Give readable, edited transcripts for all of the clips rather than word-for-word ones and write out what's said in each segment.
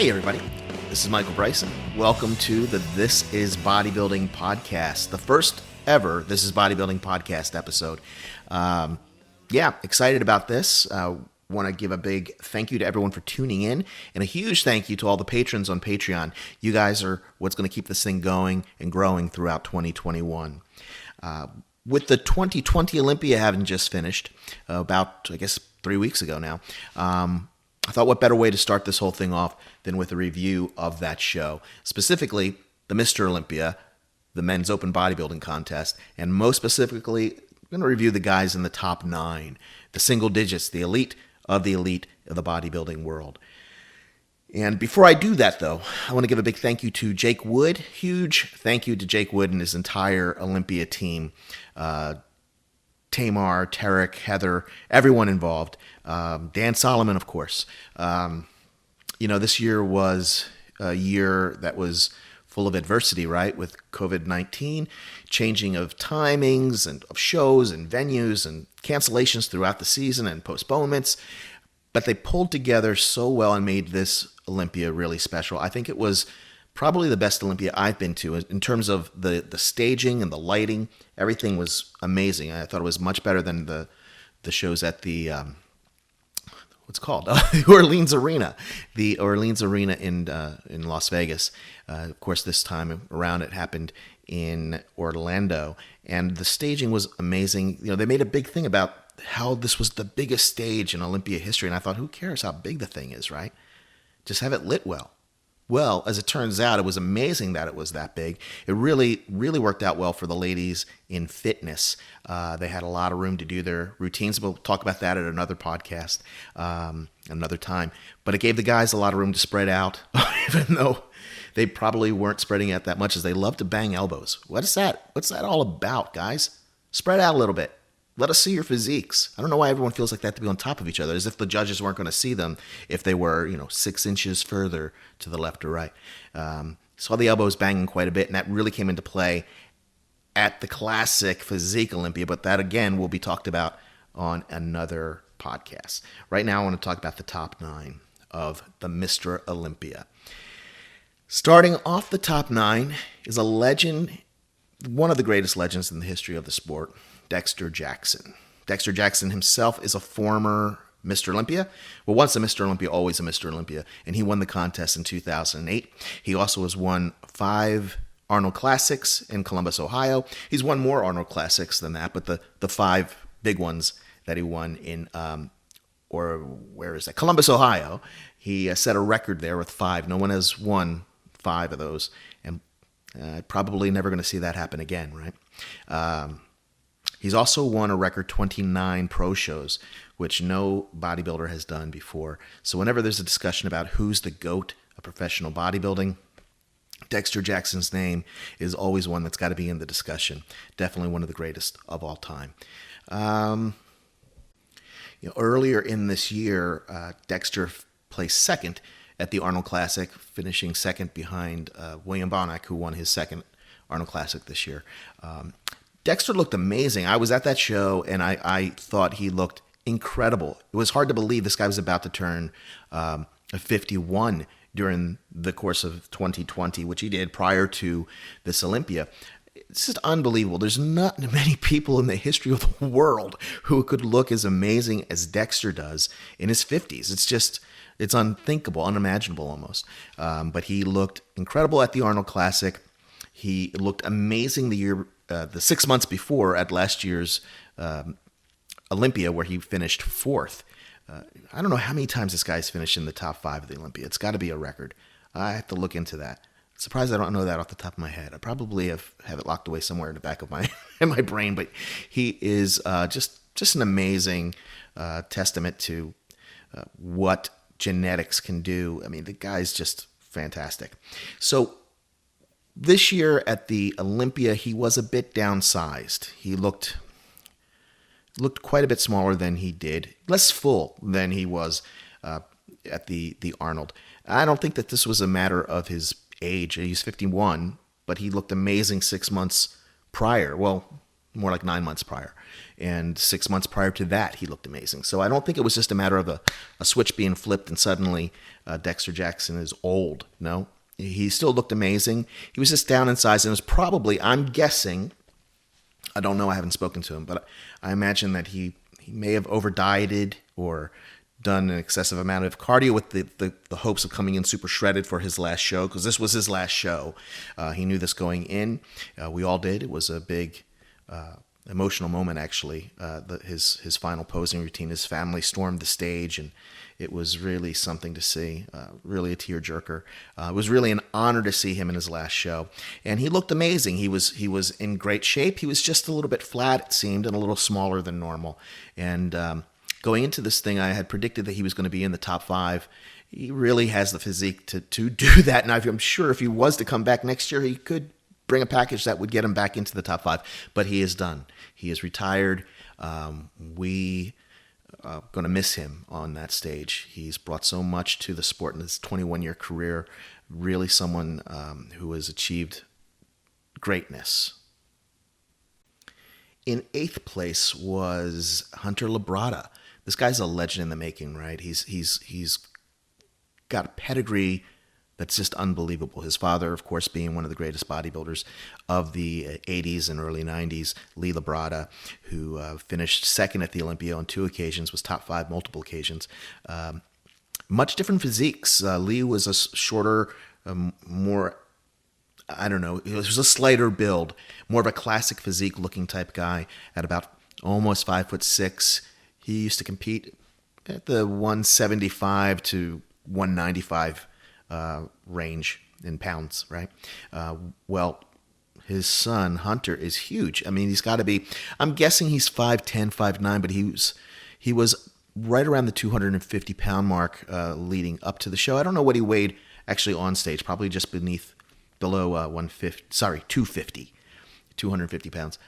Hey everybody, this is Michael Bryson. Welcome to the This Is Bodybuilding podcast, the first ever This Is Bodybuilding podcast episode. Excited about this. Want to give a big thank you to everyone for tuning in, and a huge thank you to all the patrons on Patreon. You guys are what's going to keep this thing going and growing throughout 2021. With the 2020 Olympia having just finished, about, 3 weeks ago now, I thought what better way to start this whole thing off than with a review of that show, specifically the Mr. Olympia, the men's open bodybuilding contest, and most specifically, I'm going to review the guys in the top 9, the single digits, the elite of the bodybuilding world. And before I do that, though, I want to give a big thank you to Jake Wood. Huge thank you to Jake Wood and his entire Olympia team. Tamar, Tarek, Heather, everyone involved. Dan Solomon, of course. This year was a year that was full of adversity, right? With COVID-19, changing of timings and of shows and venues and cancellations throughout the season and postponements. But they pulled together so well and made this Olympia really special. I think it was probably the best Olympia I've been to in terms of the staging and the lighting. Everything was amazing. I thought it was much better than the shows at the the Orleans Arena, the Orleans Arena in Las Vegas. Of course, this time around it happened in Orlando, and the staging was amazing. They made a big thing about how this was the biggest stage in Olympia history, and I thought, who cares how big the thing is, right? Just have it lit well. Well, as it turns out, it was amazing that it was that big. It really, really worked out well for the ladies in fitness. They had a lot of room to do their routines. We'll talk about that at another podcast, another time. But it gave the guys a lot of room to spread out, even though they probably weren't spreading out that much, as they love to bang elbows. What is that? What's that all about, guys? Spread out a little bit. Let us see your physiques. I don't know why everyone feels like they have to be on top of each other, as if the judges weren't going to see them if they were, 6 inches further to the left or right. Saw the elbows banging quite a bit, and that really came into play at the classic physique Olympia, but that, again, will be talked about on another podcast. Right now, I want to talk about the top 9 of the Mr. Olympia. Starting off the top 9 is a legend, one of the greatest legends in the history of the sport, Dexter Jackson. Dexter Jackson himself is a former Mr. Olympia. Well, once a Mr. Olympia, always a Mr. Olympia, and he won the contest in 2008. He also has won 5 Arnold Classics in Columbus, Ohio. He's won more Arnold Classics than that, but the 5 big ones that he won in, Columbus, Ohio. He set a record there with 5. No one has won 5 of those, and probably never going to see that happen again, right? He's also won a record 29 pro shows, which no bodybuilder has done before. So whenever there's a discussion about who's the GOAT of professional bodybuilding, Dexter Jackson's name is always one that's got to be in the discussion. Definitely one of the greatest of all time. Earlier in this year, Dexter placed second at the Arnold Classic, finishing second behind William Bonac, who won his second Arnold Classic this year. Dexter looked amazing. I was at that show, and I thought he looked incredible. It was hard to believe this guy was about to turn 51 during the course of 2020, which he did prior to this Olympia. It's just unbelievable. There's not many people in the history of the world who could look as amazing as Dexter does in his 50s. It's unthinkable, unimaginable almost. But he looked incredible at the Arnold Classic. He looked amazing the 6 months before at last year's Olympia, where he finished 4th. I don't know how many times this guy's finished in the top 5 of the Olympia. It's got to be a record. I have to look into that. Surprised I don't know that off the top of my head. I probably have it locked away somewhere in the back of my in my brain. But he is just an amazing testament to what genetics can do. I mean, the guy's just fantastic. So this year at the Olympia, he was a bit downsized. He looked quite a bit smaller than he did, less full than he was at the Arnold. I don't think that this was a matter of his age. He's 51, but he looked amazing 6 months prior. Well, more like 9 months prior. And 6 months prior to that, he looked amazing. So I don't think it was just a matter of a switch being flipped and suddenly Dexter Jackson is old. No, he still looked amazing. He was just down in size, and it was probably, I'm guessing, I don't know, I haven't spoken to him, but I imagine that he may have over dieted or done an excessive amount of cardio with the hopes of coming in super shredded for his last show, because this was his last show. He knew this going in. We all did. It was a big emotional moment, actually. His final posing routine, his family stormed the stage, and it was really something to see, really a tearjerker. It was really an honor to see him in his last show. And he looked amazing. He was in great shape. He was just a little bit flat, it seemed, and a little smaller than normal. And going into this thing, I had predicted that he was going to be in the top 5. He really has the physique to do that. And I'm sure if he was to come back next year, he could bring a package that would get him back into the top 5. But he is done. He is retired. We are going to miss him on that stage. He's brought so much to the sport in his 21-year career. Really someone who has achieved greatness. In 8th place was Hunter Labrada. This guy's a legend in the making, right? He's got a pedigree that's just unbelievable. His father, of course, being one of the greatest bodybuilders of the 80s and early 90s, Lee Labrada, who finished second at the Olympia on 2 occasions, was top 5 multiple occasions. Much different physiques. Lee was a shorter, more, I don't know, it was a slighter build, more of a classic physique looking type guy at about almost 5'6". He used to compete at the 175 to 195 range in pounds, right? Well, his son Hunter is huge. I mean, he's got to be, I'm guessing he's 5'10", 5'9", but he was right around the 250 pound mark leading up to the show. I don't know what he weighed actually on stage, probably just below 250 pounds.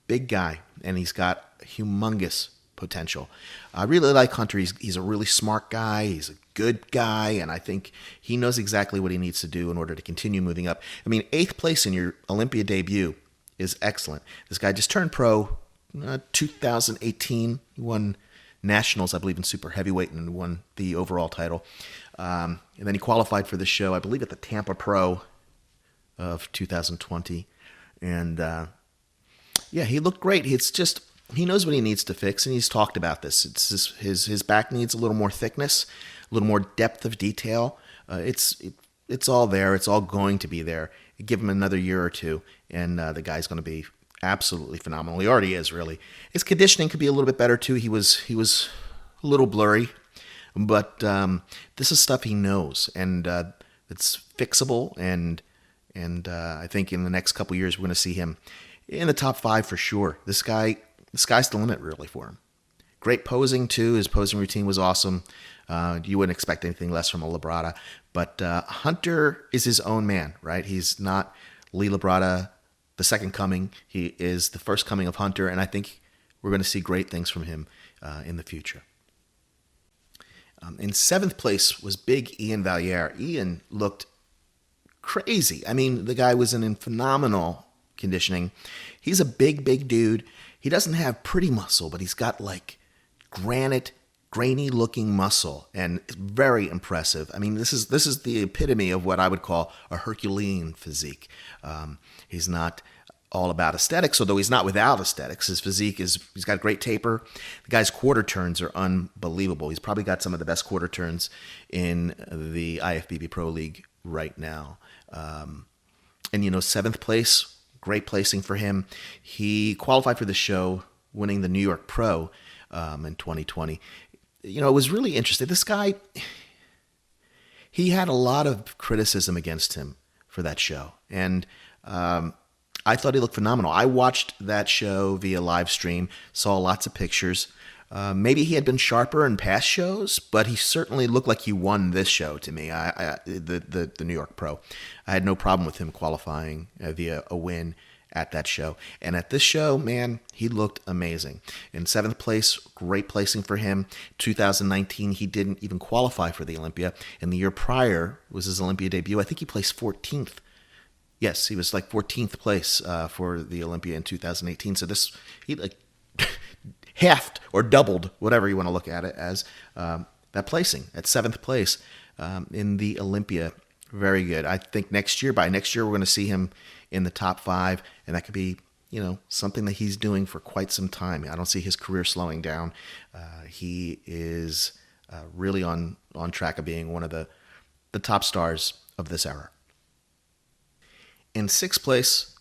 Big guy, and he's got humongous potential. I really like Hunter. He's a really smart guy. He's a good guy, and I think he knows exactly what he needs to do in order to continue moving up. I mean, 8th place in your Olympia debut is excellent. This guy just turned pro 2018. He won nationals, I believe, in super heavyweight and won the overall title. And then he qualified for the show, I believe, at the Tampa Pro of 2020. And yeah, he looked great. It's just, he knows what he needs to fix, and he's talked about this. It's just his back needs a little more thickness, a little more depth of detail. It's all there. It's all going to be there. Give him another year or two, and the guy's going to be absolutely phenomenal. He already is, really. His conditioning could be a little bit better too. He was a little blurry, but this is stuff he knows, and it's fixable. And I think in the next couple years we're going to see him in the top 5 for sure. The sky's the limit, really, for him. Great posing, too. His posing routine was awesome. You wouldn't expect anything less from a Labrada. But Hunter is his own man, right? He's not Lee Labrada, the second coming. He is the first coming of Hunter, and I think we're going to see great things from him in the future. In 7th place was big Ian Valliere. Ian looked crazy. I mean, the guy was in phenomenal conditioning. He's a big dude. He doesn't have pretty muscle, but he's got like granite, grainy looking muscle, and it's very impressive. I mean, this is the epitome of what I would call a Herculean physique. He's not all about aesthetics, although he's not without aesthetics. His physique he's got great taper. The guy's quarter turns are unbelievable. He's probably got some of the best quarter turns in the IFBB Pro League right now. And 7th place, great placing for him. He qualified for the show, winning the New York Pro in 2020. It was really interesting. This guy, he had a lot of criticism against him for that show. And I thought he looked phenomenal. I watched that show via live stream, saw lots of pictures. Maybe he had been sharper in past shows, but he certainly looked like he won this show to me, the New York Pro. I had no problem with him qualifying via a win at that show. And at this show, man, he looked amazing. In 7th place, great placing for him. 2019, he didn't even qualify for the Olympia. And the year prior was his Olympia debut. I think he placed 14th Yes, he was like 14th place for the Olympia in 2018. So he like halved or doubled, whatever you want to look at it as, that placing at 7th place in the Olympia. Very good. I think by next year, we're going to see him in the top 5, and that could be, something that he's doing for quite some time. I don't see his career slowing down. He is really on track of being one of the top stars of this era. In 6th place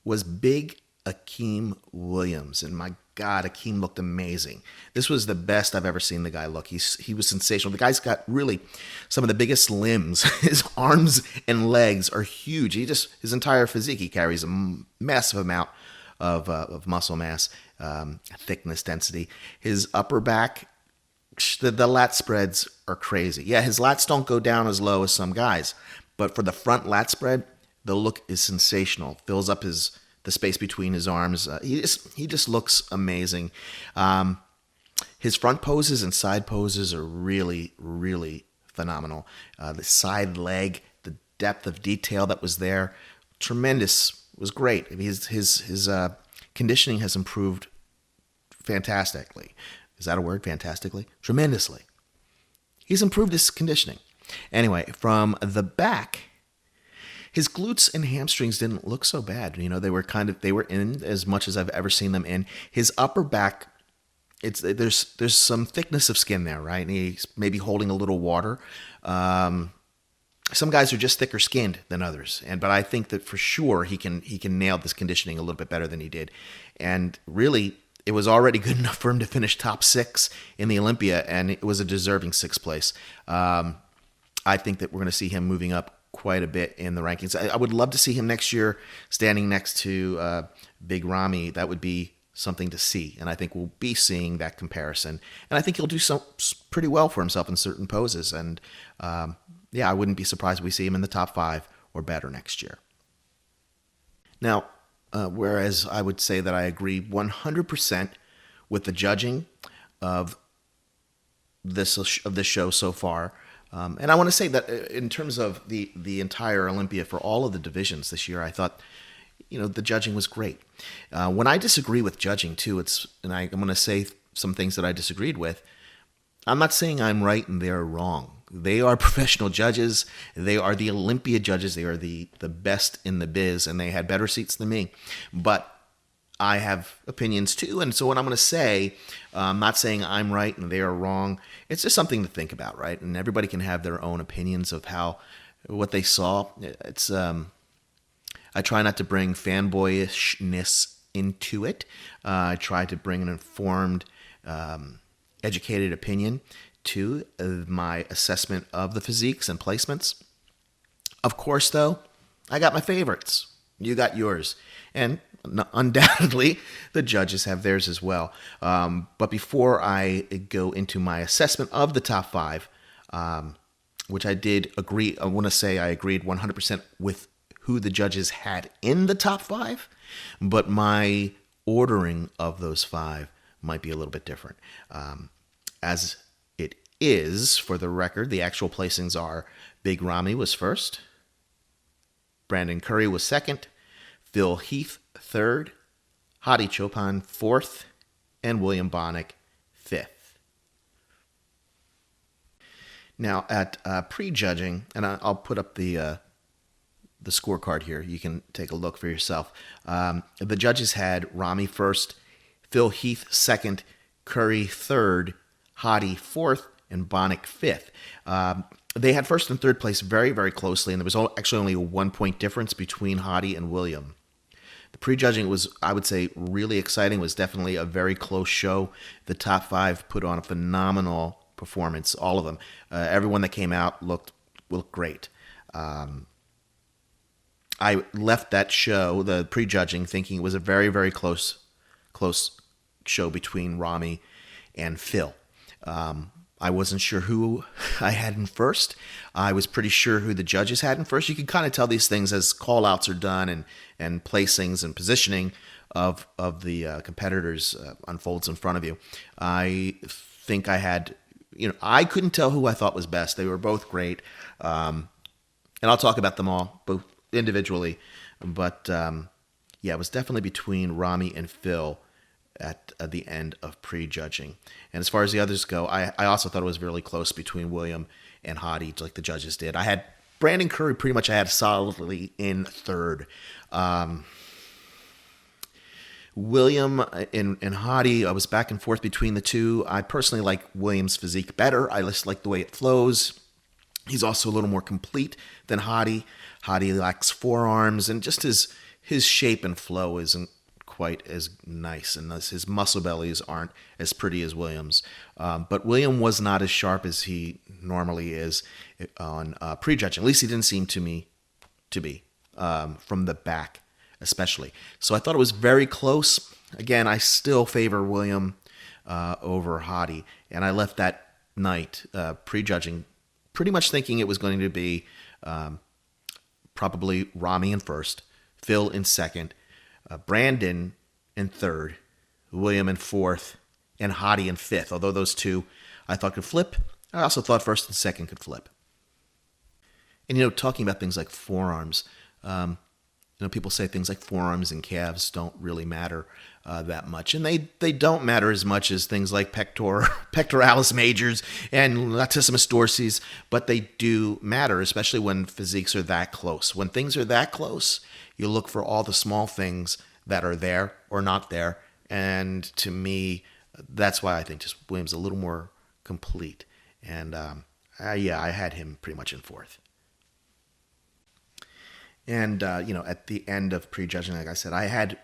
was Big Akeem Williams, and my God, Akeem looked amazing. This was the best I've ever seen the guy look. He was sensational. The guy's got really some of the biggest limbs. His arms and legs are huge. His entire physique, he carries a massive amount of muscle mass, thickness, density. His upper back, the lat spreads are crazy. Yeah, his lats don't go down as low as some guys, but for the front lat spread, the look is sensational. Fills up the space between his arms. He just looks amazing. His front poses and side poses are really, really phenomenal. The side leg, the depth of detail that was there, tremendous. Was great. I mean, his conditioning has improved fantastically. Is that a word? Fantastically? Tremendously. He's improved his conditioning. Anyway, from the back, his glutes and hamstrings didn't look so bad. They were in as much as I've ever seen them in. His upper back, there's some thickness of skin there, right? And he's maybe holding a little water. Some guys are just thicker skinned than others, but I think that for sure he can nail this conditioning a little bit better than he did. And really, it was already good enough for him to finish top 6 in the Olympia, and it was a deserving 6th place. I think that we're going to see him moving up quite a bit in the rankings. I would love to see him next year standing next to Big Ramy. That would be something to see, and I think we'll be seeing that comparison. And I think he'll do pretty well for himself in certain poses. And I wouldn't be surprised if we see him in the top 5 or better next year. Now, whereas I would say that I agree 100% with the judging of this show so far. And I want to say that in terms of the entire Olympia for all of the divisions this year, I thought, the judging was great. When I disagree with judging too, I'm going to say some things that I disagreed with. I'm not saying I'm right and they're wrong. They are professional judges. They are the Olympia judges. They are the best in the biz, and they had better seats than me. But I have opinions too, and so what I'm going to say, I'm not saying I'm right and they are wrong. It's just something to think about, right? And everybody can have their own opinions of what they saw. It's I try not to bring fanboyishness into it. I try to bring an informed, educated opinion to my assessment of the physiques and placements. Of course, though, I got my favorites. You got yours. And undoubtedly, the judges have theirs as well. But before I go into my assessment of the top 5, which I did agree, I want to say I agreed 100% with who the judges had in the top 5, but my ordering of those 5 might be a little bit different. As it is, for the record, the actual placings are Big Ramy was first, Brandon Curry was second, Phil Heath third, Hadi Choopan fourth, and William Bonac fifth. Now, at prejudging, and I'll put up the scorecard here. You can take a look for yourself. The judges had Ramy first, Phil Heath second, Curry third, Hadi fourth, and Bonac fifth. They had first and third place very, very closely, and there was actually only a 1-point difference between Hadi and William. The prejudging was, I would say, really exciting. It was definitely a very close show. The top 5 put on a phenomenal performance, all of them. Everyone that came out looked great. I left that show, the prejudging, thinking it was a very, very close show between Ramy and Phil. I wasn't sure who I had in first. I was pretty sure who the judges had in first. You can kind of tell these things as call-outs are done and placings and positioning of the competitors unfolds in front of you. I think I had, I couldn't tell who I thought was best. They were both great. And I'll talk about them all, both individually. But yeah, it was definitely between Rami and Phil at the end of prejudging. And as far as the others go, I also thought it was really close between William and Hadi, like the judges did. I had Brandon Curry pretty much I had solidly in third. William and Hadi, I was back and forth between the two. I personally like William's physique better. I just like the way it flows. He's also a little more complete than Hadi. Hadi lacks forearms, and just his shape and flow isn't quite as nice, and his muscle bellies aren't as pretty as William's. But William was not as sharp as he normally is on prejudging. At least he didn't seem to me to be from the back, especially. So I thought it was very close. Again, I still favor William over Hadi, and I left that night prejudging pretty much thinking it was going to be probably Rami in first, Phil in second, Brandon in third, William in fourth, and Hadi in fifth. Although those two I thought could flip, I also thought first and second could flip. And talking about things like forearms, people say things like forearms and calves don't really matter that much, and they don't matter as much as things like pectoralis majors and latissimus dorsis, but they do matter, especially when physiques are that close. When things are that close, you look for all the small things that are there or not there, and to me, that's why I think just Williams a little more complete. And I had him pretty much in fourth. And, at the end of prejudging, like I said, I had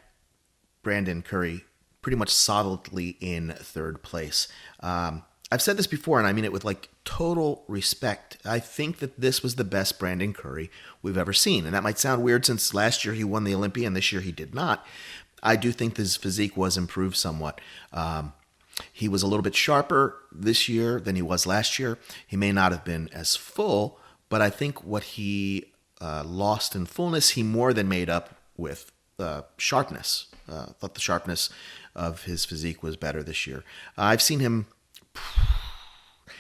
Brandon Curry pretty much solidly in third place. I've said this before, and I mean it with total respect. I think that this was the best Brandon Curry we've ever seen. And that might sound weird since last year he won the Olympia and this year he did not. I do think his physique was improved somewhat. He was a little bit sharper this year than he was last year. He may not have been as full, but I think what he lost in fullness, he more than made up with sharpness. I thought the sharpness of his physique was better this year. I've seen him.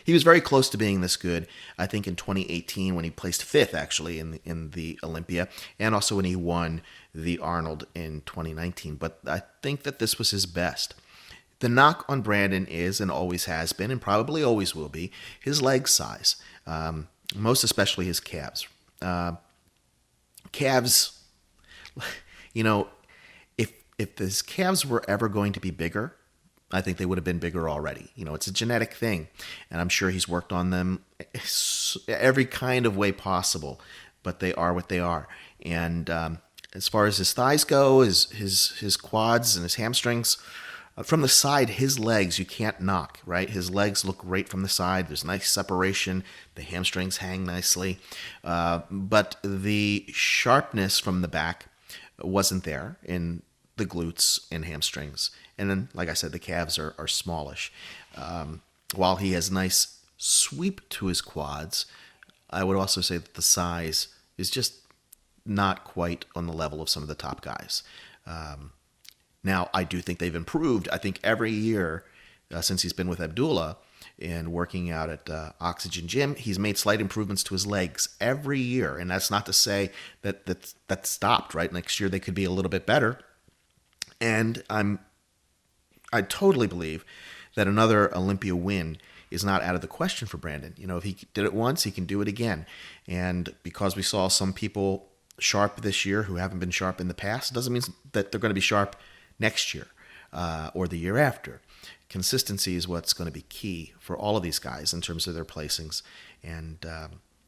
He was very close to being this good, I think, in 2018 when he placed fifth, actually, in the Olympia, and also when he won the Arnold in 2019. But I think that this was his best. The knock on Brandon is, and always has been, and probably always will be, his leg size, most especially his calves. Calves, if his calves were ever going to be bigger, I think they would have been bigger already. It's a genetic thing, and I'm sure he's worked on them every kind of way possible, but they are what they are. And as far as his thighs go, his quads and his hamstrings, from the side, his legs, you can't knock, right? His legs look great from the side. There's nice separation. The hamstrings hang nicely. But the sharpness from the back wasn't there in the glutes and hamstrings. And then, like I said, the calves are smallish. While he has nice sweep to his quads, I would also say that the size is just not quite on the level of some of the top guys. Now, I do think they've improved. I think every year since he's been with Abdullah and working out at Oxygen Gym, he's made slight improvements to his legs every year. And that's not to say that stopped, right? Next year they could be a little bit better. And I totally believe that another Olympia win is not out of the question for Brandon. If he did it once, he can do it again. And because we saw some people sharp this year who haven't been sharp in the past, it doesn't mean that they're going to be sharp next year or the year after. Consistency is what's going to be key for all of these guys in terms of their placings, and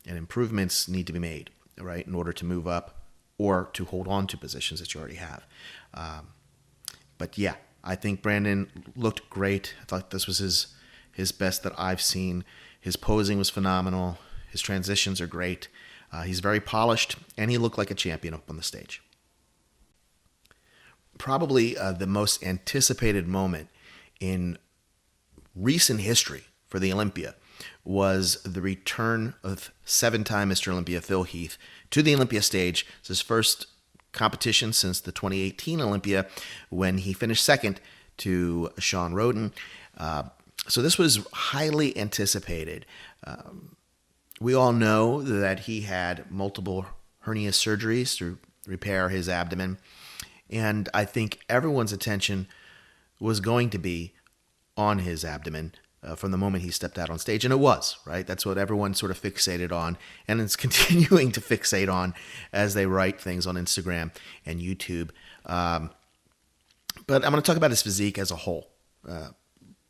improvements need to be made, right, in order to move up or to hold on to positions that you already have. But yeah, I think Brandon looked great. I thought this was his best that I've seen. His posing was phenomenal. His transitions are great. He's very polished, and he looked like a champion up on the stage. Probably the most anticipated moment in recent history for the Olympia was the return of seven-time Mr. Olympia Phil Heath to the Olympia stage. It's his first competition since the 2018 Olympia when he finished second to Sean Roden. So this was highly anticipated. We all know that he had multiple hernia surgeries to repair his abdomen. And I think everyone's attention was going to be on his abdomen from the moment he stepped out on stage. And it was, right? That's what everyone sort of fixated on. And it's continuing to fixate on as they write things on Instagram and YouTube. But I'm going to talk about his physique as a whole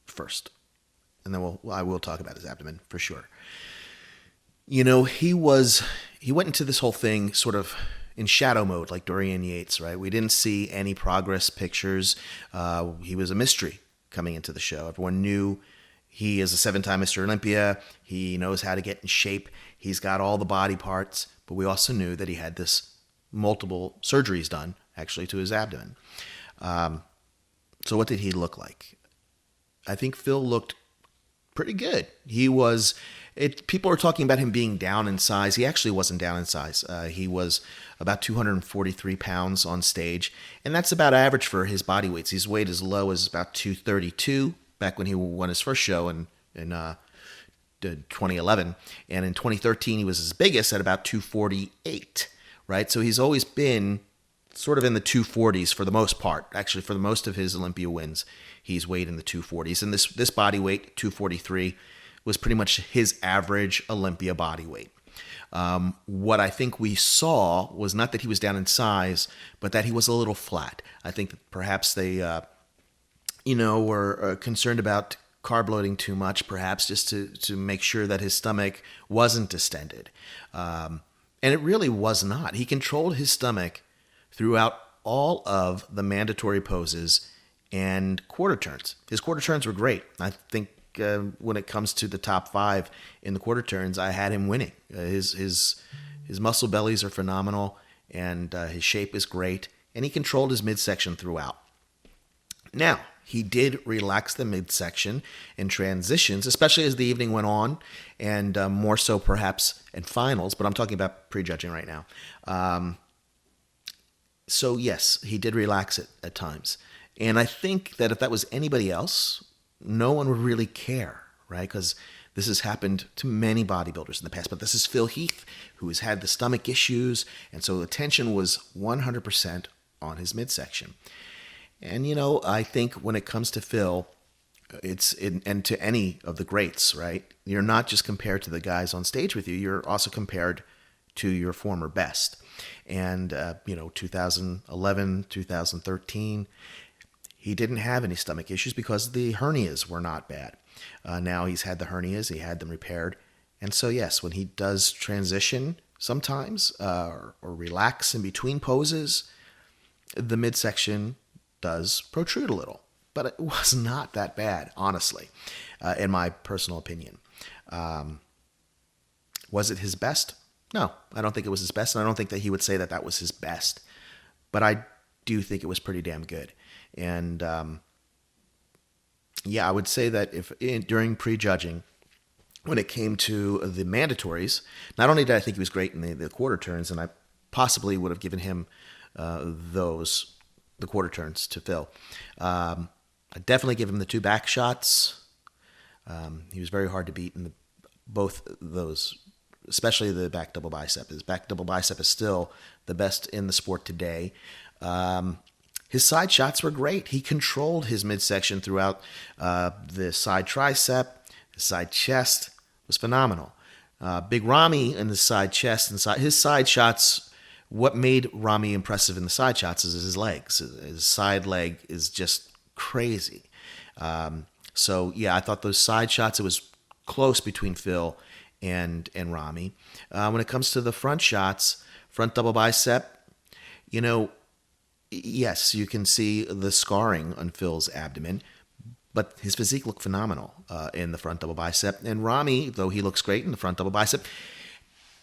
first. And then I will talk about his abdomen for sure. You know, he went into this whole thing sort of in shadow mode, like Dorian Yates, right? We didn't see any progress pictures. He was a mystery coming into the show. Everyone knew he is a 7-time Mr. Olympia. He knows how to get in shape. He's got all the body parts. But we also knew that he had this multiple surgeries done, actually, to his abdomen. So what did he look like? I think Phil looked pretty good. People are talking about him being down in size. He actually wasn't down in size. He was about 243 pounds on stage, and that's about average for his body weights. He's weighed as low as about 232 back when he won his first show in 2011, and in 2013 he was his biggest at about 248. Right, so he's always been sort of in the 240s for the most part. Actually, for the most of his Olympia wins, he's weighed in the 240s, and this body weight, 243. Was pretty much his average Olympia body weight. What I think we saw was not that he was down in size, but that he was a little flat. I think that perhaps they, were concerned about carb loading too much, perhaps just to make sure that his stomach wasn't distended. And it really was not. He controlled his stomach throughout all of the mandatory poses and quarter turns. His quarter turns were great. I think when it comes to the top 5 in the quarter turns, I had him winning. His muscle bellies are phenomenal, and his shape is great, and he controlled his midsection throughout. Now, he did relax the midsection in transitions, especially as the evening went on, and more so perhaps in finals, but I'm talking about prejudging right now. So yes, he did relax it at times. And I think that if that was anybody else, no one would really care, right? Because this has happened to many bodybuilders in the past. But this is Phil Heath, who has had the stomach issues. And so the attention was 100% on his midsection. And, I think when it comes to Phil, and to any of the greats, right? You're not just compared to the guys on stage with you. You're also compared to your former best. And, 2011, 2013... he didn't have any stomach issues because the hernias were not bad. Now he's had the hernias, he had them repaired. And so, yes, when he does transition sometimes or relax in between poses, the midsection does protrude a little. But it was not that bad, honestly, in my personal opinion. Was it his best? No, I don't think it was his best. And I don't think that he would say that was his best. But I do think it was pretty damn good. And I would say that during prejudging, when it came to the mandatories, not only did I think he was great in the quarter turns, and I possibly would have given him the quarter turns to Phil. I definitely give him the 2 back shots. He was very hard to beat in both those, especially the back double bicep. His back double bicep is still the best in the sport today. His side shots were great. He controlled his midsection throughout the side tricep. The side chest was phenomenal. Big Ramy in the side chest and his side shots. What made Ramy impressive in the side shots is his legs. His side leg is just crazy. I thought those side shots, it was close between Phil and Ramy. When it comes to the front shots, front double bicep, yes, you can see the scarring on Phil's abdomen, but his physique looked phenomenal in the front double bicep. And Ramy, though he looks great in the front double bicep,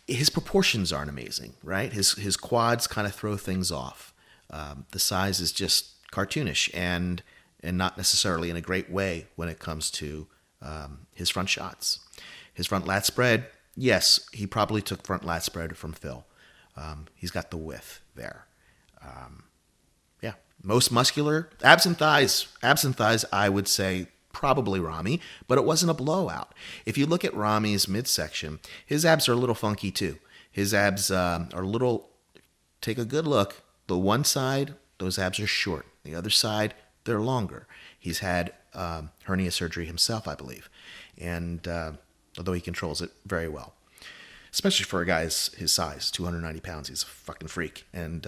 his proportions aren't amazing, right? His quads kind of throw things off. The size is just cartoonish and not necessarily in a great way when it comes to his front shots. His front lat spread, yes, he probably took front lat spread from Phil. He's got the width there. Most muscular, abs and thighs, I would say probably Ramy, but it wasn't a blowout. If you look at Ramy's midsection, his abs are a little funky too. His abs are a little, take a good look. The one side, those abs are short. The other side, they're longer. He's had hernia surgery himself, I believe. And although he controls it very well, especially for a guy his size, 290 pounds, he's a fucking freak. And,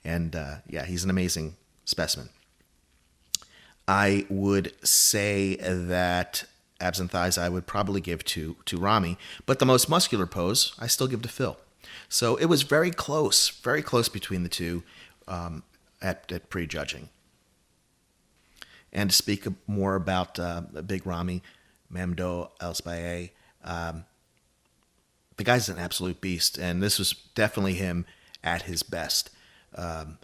yeah, he's an amazing specimen. I would say that abs and thighs I would probably give to Ramy, but the most muscular pose I still give to Phil. So it was very close between the two at prejudging. And to speak more about Big Ramy, Mamdouh El-Sbaye, the guy's an absolute beast, and this was definitely him at his best.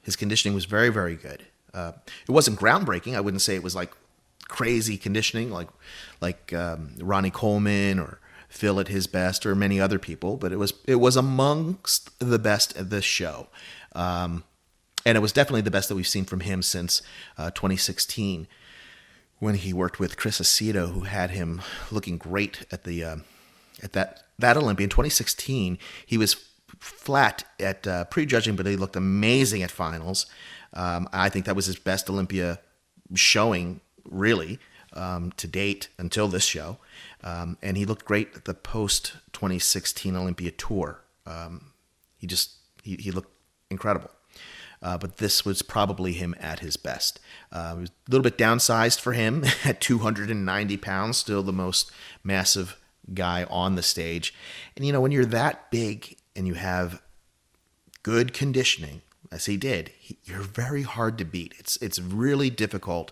His conditioning was very, very good. It wasn't groundbreaking. I wouldn't say it was like crazy conditioning like Ronnie Coleman or Phil at his best or many other people, but it was amongst the best at this show. And it was definitely the best that we've seen from him since 2016 when he worked with Chris Aceto, who had him looking great at the at that Olympia. In 2016, he was flat at prejudging, but he looked amazing at finals. I think that was his best Olympia showing, really, to date until this show. And he looked great at the post-2016 Olympia tour. He looked incredible. But this was probably him at his best. It was a little bit downsized for him at 290 pounds, still the most massive guy on the stage. And, when you're that big and you have good conditioning, as he did, you're very hard to beat. It's really difficult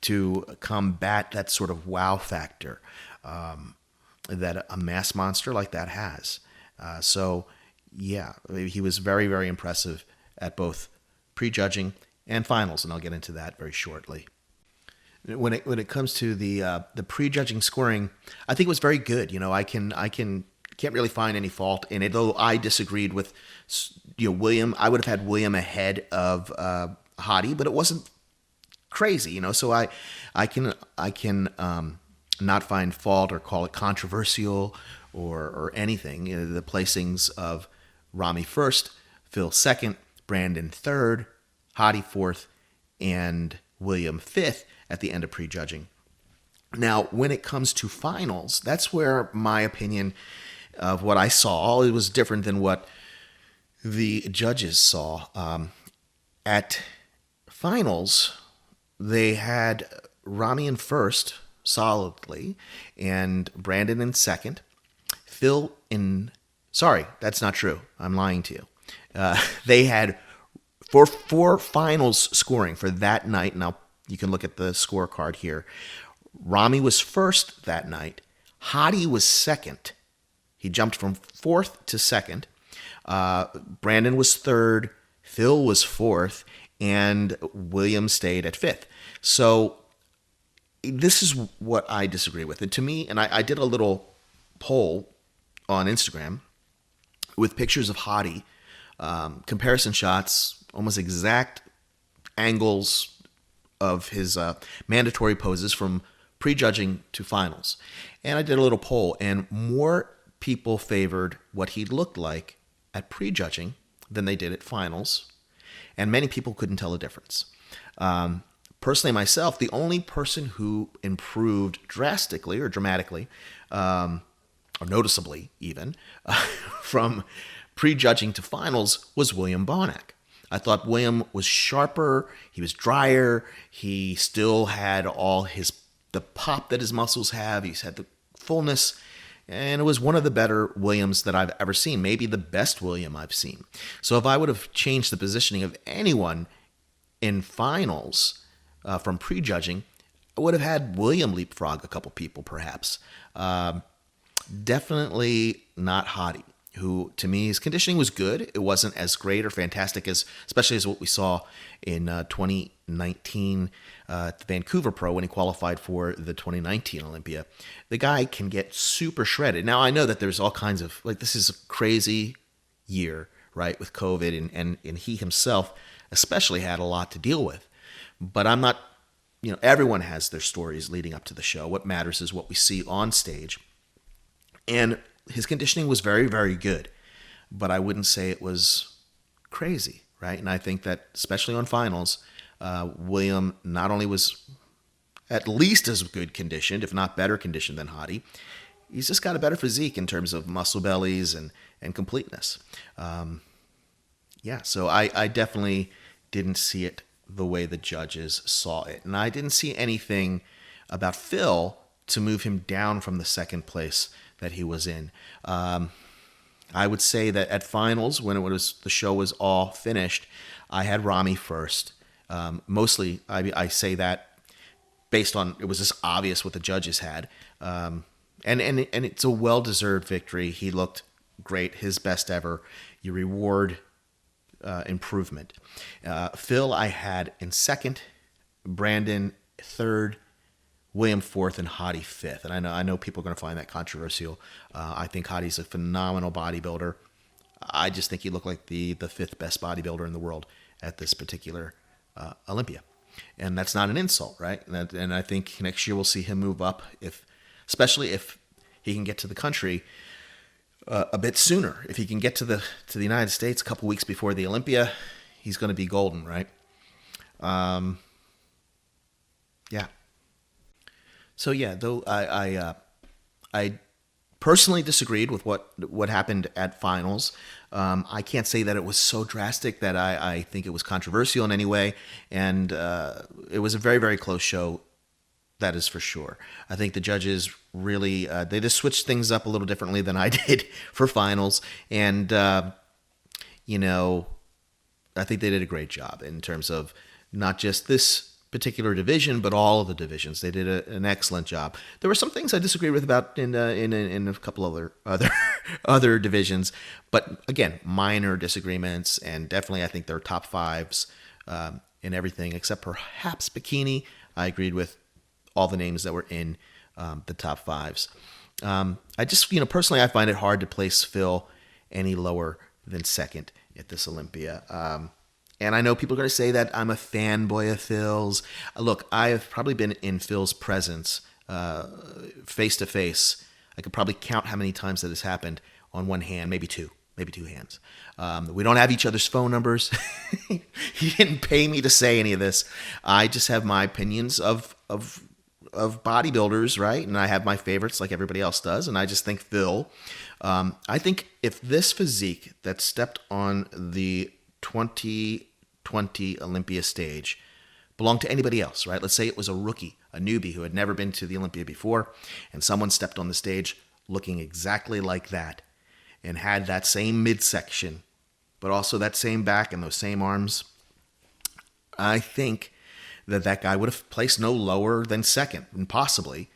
to combat that sort of wow factor that a mass monster like that has. So, yeah, he was very, very impressive at both prejudging and finals, and I'll get into that very shortly. When it comes to the prejudging scoring, I think it was very good. I can't really find any fault in it, though I disagreed with William. I would have had William ahead of Hadi, but it wasn't crazy, so I can not find fault or call it controversial or anything. The placings of Ramy first, Phil second, Brandon third, Hadi fourth, and William fifth at the end of prejudging. Now, when it comes to finals, that's where my opinion of what I saw, it was different than what the judges saw. At finals, they had Ramy in first, solidly, and Brandon in second. Phil in... Sorry, that's not true. I'm lying to you. They had four finals scoring for that night. Now, you can look at the scorecard here. Ramy was first that night. Hadi was second. He jumped from fourth to second. Brandon was third. Phil was fourth. And William stayed at fifth. So this is what I disagree with. And to me, and I did a little poll on Instagram with pictures of Hadi, comparison shots, almost exact angles of his mandatory poses from prejudging to finals. And I did a little poll, and more people favored what he looked like at prejudging than they did at finals, and many people couldn't tell the difference. Personally, myself, the only person who improved drastically or dramatically, or noticeably even, from prejudging to finals was William Bonac. I thought William was sharper, he was drier, he still had all the pop that his muscles have, he's had the fullness, and it was one of the better Williams that I've ever seen, maybe the best William I've seen. So if I would have changed the positioning of anyone in finals from prejudging, I would have had William leapfrog a couple people perhaps. Definitely not Hadi, who to me his conditioning was good. It wasn't as great or fantastic especially as what we saw in 2019 at the Vancouver Pro when he qualified for the 2019 Olympia. The guy can get super shredded. Now I know that there's all kinds of, this is a crazy year, right, with COVID, and he himself especially had a lot to deal with. But I'm not, everyone has their stories leading up to the show. What matters is what we see on stage. And his conditioning was very, very good. but I wouldn't say it was crazy, right? And I think that especially on finals, William not only was at least as good conditioned, if not better conditioned than Hadi, he's just got a better physique in terms of muscle bellies and completeness. So I definitely didn't see it the way the judges saw it. And I didn't see anything about Phil to move him down from the second place that he was in. I would say that at finals, when the show was all finished, I had Rami first. Mostly, I say that based on it was just obvious what the judges had, and it's a well-deserved victory. He looked great, his best ever. You reward improvement. Phil, I had in second, Brandon third, William fourth, and Hadi fifth. And I know people are going to find that controversial. I think Hadi's a phenomenal bodybuilder. I just think he looked like the fifth best bodybuilder in the world at this particular Olympia. And that's not an insult, right? And I think next year we'll see him move up, especially if he can get to the country a bit sooner. If he can get to the United States a couple weeks before the Olympia, he's going to be golden, right? Yeah. So yeah, though I personally disagreed with what happened at finals. I can't say that it was so drastic that I think it was controversial in any way, and it was a very, very close show. That is for sure. I think the judges really they just switched things up a little differently than I did for finals, and I think they did a great job in terms of not just this particular division, but all of the divisions. They did an excellent job. There were some things I disagreed with about in a couple other divisions, but again, minor disagreements, and definitely I think they're top fives in everything except perhaps bikini. I agreed with all the names that were in the top fives. I just, personally, I find it hard to place Phil any lower than second at this Olympia. And I know people are going to say that I'm a fanboy of Phil's. Look, I have probably been in Phil's presence face to face. I could probably count how many times that has happened on one hand, maybe two hands. We don't have each other's phone numbers. He didn't pay me to say any of this. I just have my opinions of bodybuilders, right? And I have my favorites like everybody else does. And I just think Phil, I think if this physique that stepped on the 2020 Olympia stage belonged to anybody else, right? Let's say it was a rookie, a newbie who had never been to the Olympia before, and someone stepped on the stage looking exactly like that and had that same midsection, but also that same back and those same arms. I think that guy would have placed no lower than second, and possibly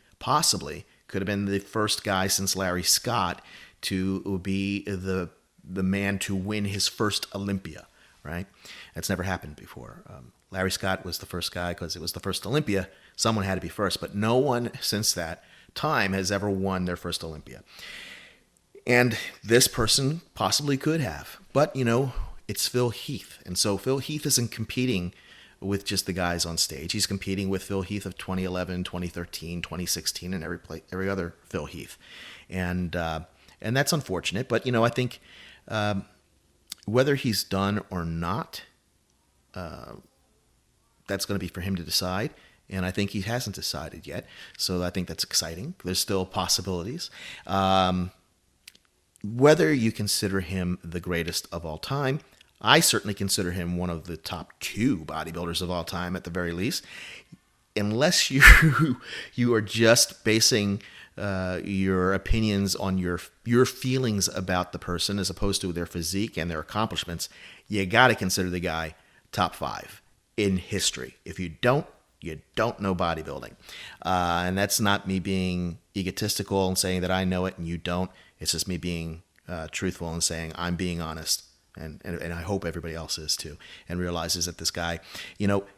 could have been the first guy since Larry Scott to be the man to win his first Olympia, right? That's never happened before. Larry Scott was the first guy because it was the first Olympia. Someone had to be first, but no one since that time has ever won their first Olympia. And this person possibly could have, but it's Phil Heath. And so Phil Heath isn't competing with just the guys on stage. He's competing with Phil Heath of 2011, 2013, 2016, and every other Phil Heath. And that's unfortunate, but I think whether he's done or not, that's going to be for him to decide. And I think he hasn't decided yet. So I think that's exciting. There's still possibilities. Whether you consider him the greatest of all time, I certainly consider him one of the top two bodybuilders of all time at the very least. Unless you are just basing your opinions on your feelings about the person as opposed to their physique and their accomplishments, you got to consider the guy top five in history. If you don't, you don't know bodybuilding. And that's not me being egotistical and saying that I know it and you don't. It's just me being truthful and saying I'm being honest. And I hope everybody else is too, and realizes that this guy,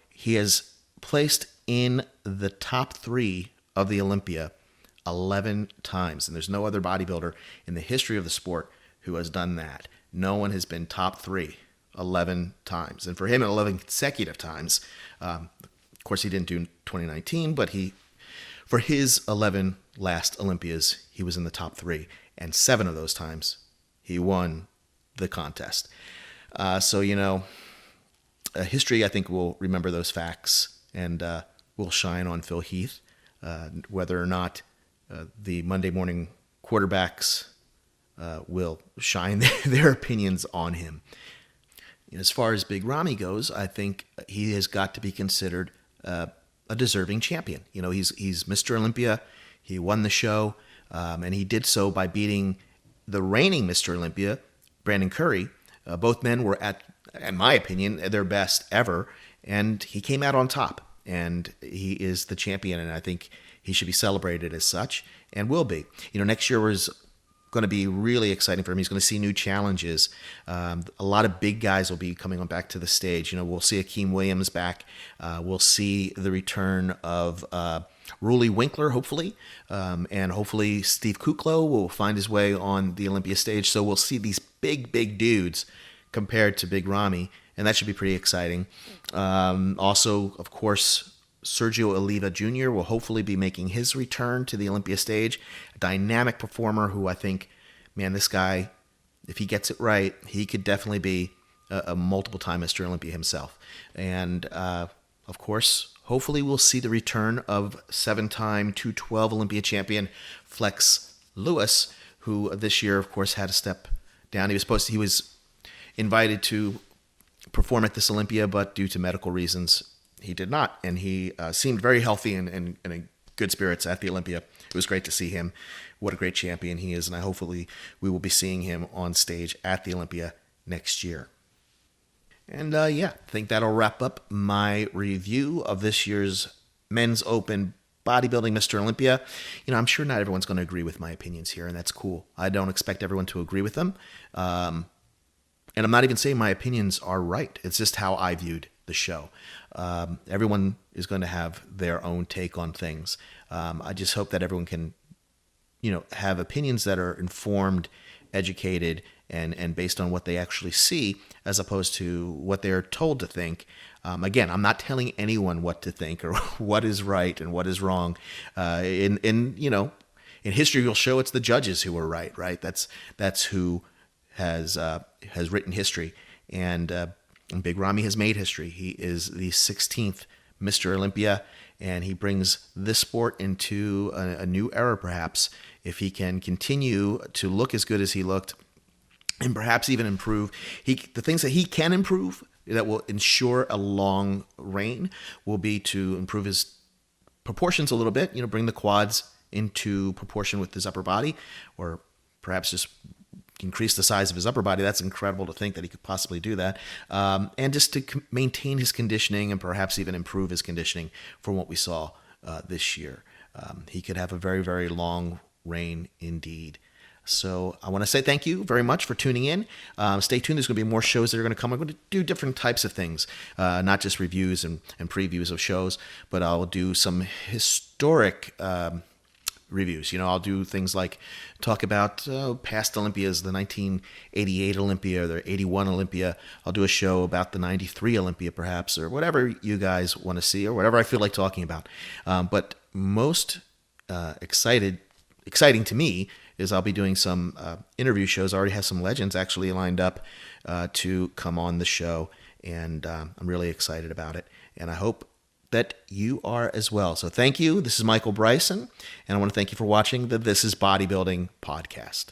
he has placed in the top three of the Olympia 11 times. And there's no other bodybuilder in the history of the sport who has done that. No one has been top three 11 times. And for him, 11 consecutive times. Of course, he didn't do 2019, but for his 11 last Olympias, he was in the top three. And 7 of those times, he won the contest. History, I think, will remember those facts and will shine on Phil Heath, whether or not the Monday morning quarterbacks will shine their opinions on him. As far as Big Ramy goes, I think he has got to be considered a deserving champion. He's Mr. Olympia. He won the show, and he did so by beating the reigning Mr. Olympia, Brandon Curry. Both men were at, in my opinion, their best ever, and he came out on top. And he is the champion, and I think he should be celebrated as such, and will be. Next year was going to be really exciting for him. He's going to see new challenges. A lot of big guys will be coming on back to the stage. We'll see Akeem Williams back. We'll see the return of Ruli Winkler, hopefully, and hopefully Steve Kuklo will find his way on the Olympia stage. So we'll see these big dudes compared to Big Ramy, and that should be pretty exciting. Also, of course, Sergio Oliva Jr. will hopefully be making his return to the Olympia stage. A dynamic performer who I think, man, this guy, if he gets it right, he could definitely be a multiple-time Mr. Olympia himself. And, of course, hopefully we'll see the return of 7-time 212 Olympia champion Flex Lewis, who this year, of course, had to step down. He was invited to perform at this Olympia, but due to medical reasons, he did not, and he seemed very healthy and in good spirits at the Olympia. It was great to see him. What a great champion he is, and hopefully we will be seeing him on stage at the Olympia next year. And I think that'll wrap up my review of this year's Men's Open Bodybuilding Mr. Olympia. I'm sure not everyone's going to agree with my opinions here, and that's cool. I don't expect everyone to agree with them. And I'm not even saying my opinions are right. It's just how I viewed the show. Everyone is going to have their own take on things. I just hope that everyone can, have opinions that are informed, educated, and based on what they actually see, as opposed to what they're told to think. Again, I'm not telling anyone what to think or what is right and what is wrong. In history, you'll show it's the judges who are right. Right? That's who has written history, and Big Ramy has made history. He is the 16th Mr. Olympia, and he brings this sport into a new era, perhaps, if he can continue to look as good as he looked, and perhaps even improve. The things that he can improve that will ensure a long reign will be to improve his proportions a little bit, bring the quads into proportion with his upper body, or perhaps just increase the size of his upper body. That's incredible to think that he could possibly do that. And just to maintain his conditioning and perhaps even improve his conditioning from what we saw this year. He could have a very, very long reign indeed. So I want to say thank you very much for tuning in. Stay tuned. There's going to be more shows that are going to come. I'm going to do different types of things, not just reviews and previews of shows, but I'll do some historic reviews. I'll do things like talk about past Olympias, the 1988 Olympia or the 81 Olympia. I'll do a show about the 93 Olympia perhaps, or whatever you guys want to see or whatever I feel like talking about. But most exciting to me is I'll be doing some interview shows. I already have some legends actually lined up to come on the show, and I'm really excited about it. And I hope that you are as well. So thank you. This is Michael Bryson, and I want to thank you for watching the This Is Bodybuilding podcast.